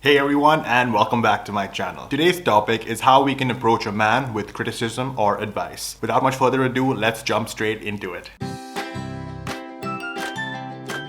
Hey everyone, and welcome back to my channel. Today's topic is how we can approach a man with criticism or advice. Without much further ado, let's jump straight into it.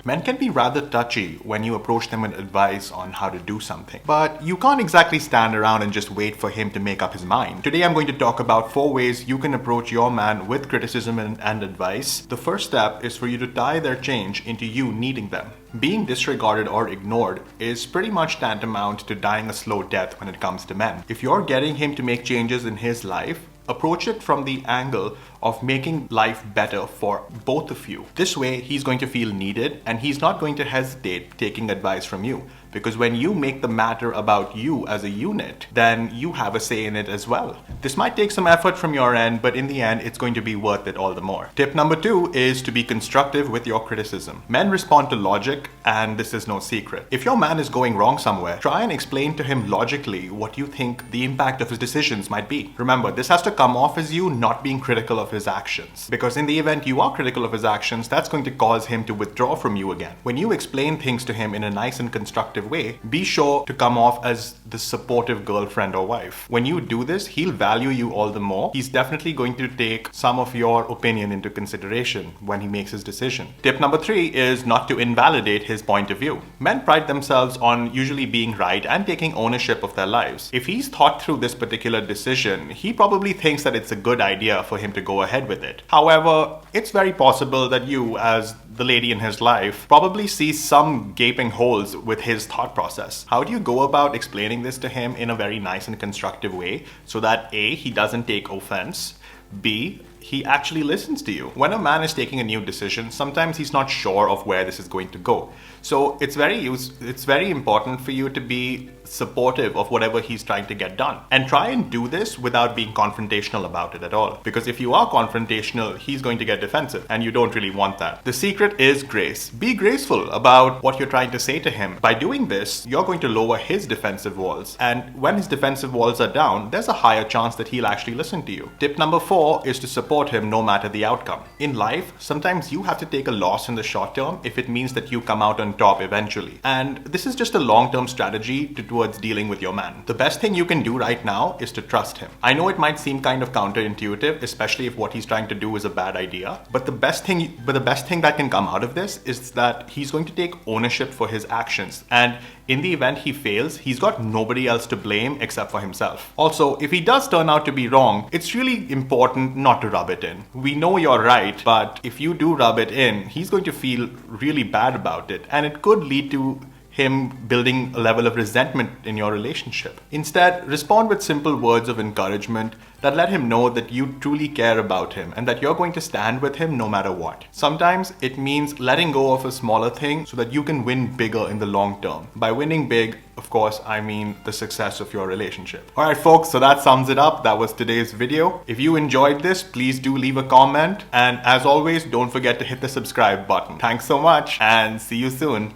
Men can be rather touchy when you approach them with advice on how to do something. But you can't exactly stand around and just wait for him to make up his mind. Today I'm going to talk about 4 ways you can approach your man with criticism and advice. The first step is for you to tie their change into you needing them. Being disregarded or ignored is pretty much tantamount to dying a slow death when it comes to men. If you're getting him to make changes in his life, approach it from the angle of making life better for both of you. This way, he's going to feel needed and he's not going to hesitate taking advice from you. Because when you make the matter about you as a unit, then you have a say in it as well. This might take some effort from your end, but in the end, it's going to be worth it all the more. Tip number 2 is to be constructive with your criticism. Men respond to logic, and this is no secret. If your man is going wrong somewhere, try and explain to him logically what you think the impact of his decisions might be. Remember, this has to come off as you not being critical of his actions. Because in the event you are critical of his actions, that's going to cause him to withdraw from you again. When you explain things to him in a nice and constructive way, be sure to come off as the supportive girlfriend or wife. When you do this, he'll value you all the more. He's definitely going to take some of your opinion into consideration when he makes his decision. Tip number 3 is not to invalidate his point of view. Men pride themselves on usually being right and taking ownership of their lives. If he's thought through this particular decision, he probably thinks that it's a good idea for him to go ahead with it. However, it's very possible that you, as the lady in his life, probably see some gaping holes with his thought process. How do you go about explaining this to him in a very nice and constructive way so that A, he doesn't take offense, B, he actually listens to you? When a man is taking a new decision, sometimes he's not sure of where this is going to go. So it's very important for you to be supportive of whatever he's trying to get done. And try and do this without being confrontational about it at all. Because if you are confrontational, he's going to get defensive, and you don't really want that. The secret is grace. Be graceful about what you're trying to say to him. By doing this, you're going to lower his defensive walls. And when his defensive walls are down, there's a higher chance that he'll actually listen to you. Tip number 4 is to support him no matter the outcome. In life, sometimes you have to take a loss in the short term if it means that you come out on top eventually. And this is just a long-term strategy towards dealing with your man. The best thing you can do right now is to trust him. I know it might seem kind of counterintuitive, especially if what he's trying to do is a bad idea, but the best thing that can come out of this is that he's going to take ownership for his actions. And in the event he fails, he's got nobody else to blame except for himself. Also, if he does turn out to be wrong, it's really important not to rub it in. We know you're right, but if you do rub it in, he's going to feel really bad about it, and it could lead to him building a level of resentment in your relationship. Instead, respond with simple words of encouragement that let him know that you truly care about him and that you're going to stand with him no matter what. Sometimes it means letting go of a smaller thing so that you can win bigger in the long term. By winning big, of course, I mean the success of your relationship. Alright folks, so that sums it up. That was today's video. If you enjoyed this, please do leave a comment. And as always, don't forget to hit the subscribe button. Thanks so much and see you soon.